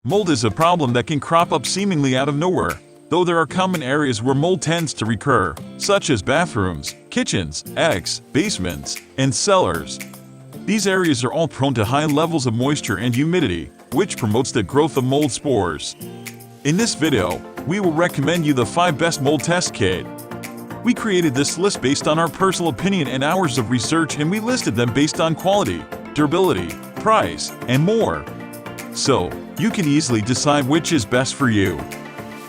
Mold is a problem that can crop up seemingly out of nowhere, though there are common areas where mold tends to recur, such as bathrooms, kitchens, attics, basements, and cellars. These areas are all prone to high levels of moisture and humidity, which promotes the growth of mold spores. In this video, we will recommend you the 5 best mold test kit. We created this list based on our personal opinion and hours of research, and we listed them based on quality, durability, price, and more. So, you can easily decide which is best for you.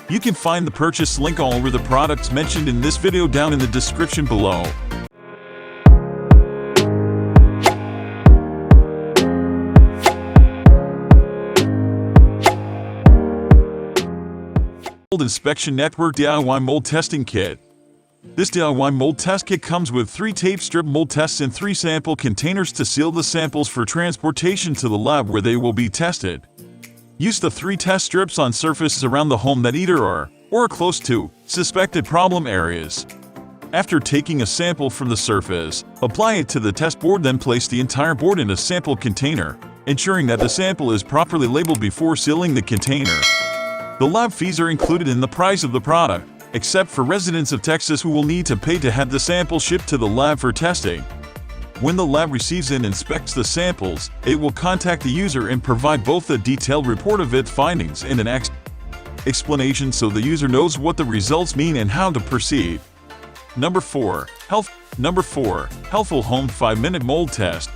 You can find the purchase link all over the products mentioned in this video down in the description below. Mold Inspection Network DIY Mold Testing Kit. This DIY mold test kit comes with 3 tape strip mold tests and 3 sample containers to seal the samples for transportation to the lab where they will be tested. Use the 3 test strips on surfaces around the home that either are, or close to, suspected problem areas. After taking a sample from the surface, apply it to the test board, then place the entire board in a sample container, ensuring that the sample is properly labeled before sealing the container. The lab fees are included in the price of the product, except for residents of Texas who will need to pay to have the sample shipped to the lab for testing. When the lab receives and inspects the samples, it will contact the user and provide4both a detailed report of its findings and an explanation so the user knows what the results mean and how to proceed. Number 4. Healthful Home 5-Minute Mold Test.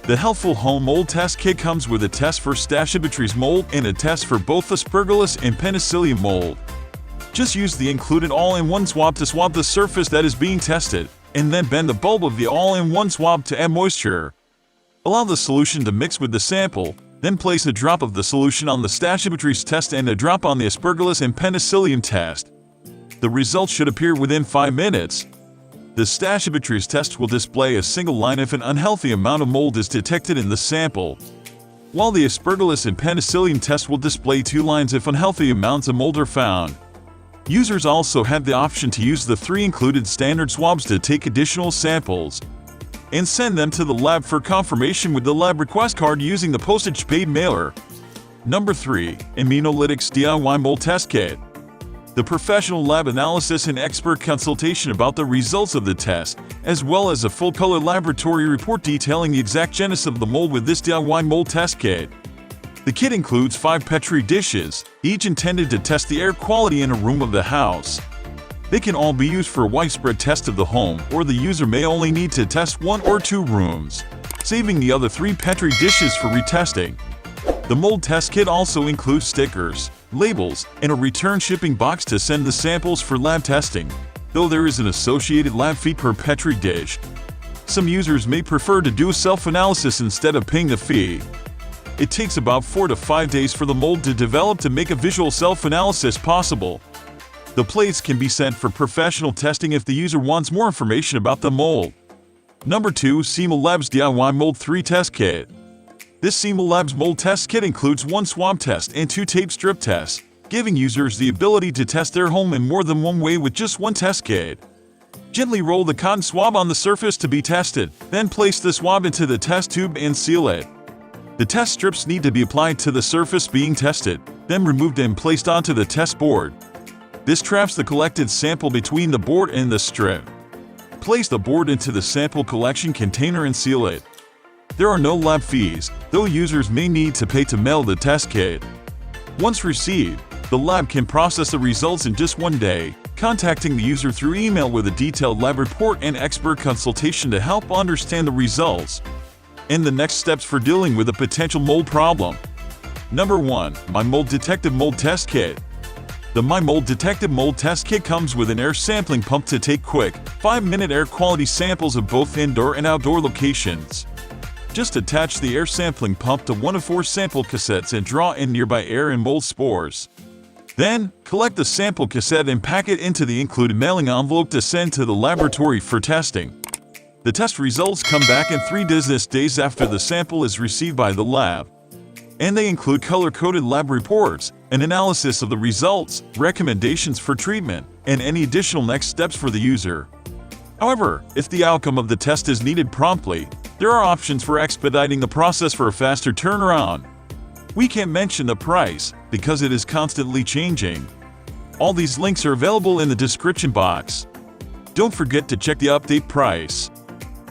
The Healthful Home Mold Test Kit comes with a test for Stachybotrys mold and a test for both Aspergillus and Penicillium mold. Just use the included all-in-one swab to swab the surface that is being tested, and then bend the bulb of the all-in-one swab to add moisture. Allow the solution to mix with the sample, then place a drop of the solution on the Stachybotrys test and a drop on the Aspergillus and Penicillium test. The results should appear within 5 minutes. The Stachybotrys test will display a single line if an unhealthy amount of mold is detected in the sample, while the Aspergillus and Penicillium test will display 2 lines if unhealthy amounts of mold are found. Users also have the option to use the 3 included standard swabs to take additional samples and send them to the lab for confirmation with the lab request card using the postage-paid mailer. Number 3. ImmunoLytics DIY Mold Test Kit. The professional lab analysis and expert consultation about the results of the test, as well as a full-color laboratory report detailing the exact genesis of the mold with this DIY mold test kit. The kit includes 5 Petri dishes, each intended to test the air quality in a room of the house. They can all be used for a widespread test of the home, or the user may only need to test 1 or 2 rooms, saving the other 3 Petri dishes for retesting. The mold test kit also includes stickers, labels, and a return shipping box to send the samples for lab testing, though there is an associated lab fee per Petri dish. Some users may prefer to do self-analysis instead of paying the fee. It takes about 4 to 5 days for the mold to develop to make a visual self-analysis possible. The plates can be sent for professional testing if the user wants more information about the mold. Number 2. Seeml Labs DIY Mold 3 Test Kit. This Seeml Labs mold test kit includes 1 swab test and 2 tape strip tests, giving users the ability to test their home in more than one way with just 1 test kit. Gently roll the cotton swab on the surface to be tested, then place the swab into the test tube and seal it. The test strips need to be applied to the surface being tested, then removed and placed onto the test board. This traps the collected sample between the board and the strip. Place the board into the sample collection container and seal it. There are no lab fees, though users may need to pay to mail the test kit. Once received, the lab can process the results in just 1 day, contacting the user through email with a detailed lab report and expert consultation to help understand the results and the next steps for dealing with a potential mold problem. Number 1. My Mold Detective Mold Test Kit. The My Mold Detective Mold Test Kit comes with an air sampling pump to take quick, 5-minute air quality samples of both indoor and outdoor locations. Just attach the air sampling pump to one of 4 sample cassettes and draw in nearby air and mold spores. Then, collect the sample cassette and pack it into the included mailing envelope to send to the laboratory for testing. The test results come back in 3 business days after the sample is received by the lab, and they include color-coded lab reports, an analysis of the results, recommendations for treatment, and any additional next steps for the user. However, if the outcome of the test is needed promptly, there are options for expediting the process for a faster turnaround. We can't mention the price because it is constantly changing. All these links are available in the description box. Don't forget to check the update price.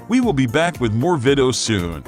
We will be back with more videos soon.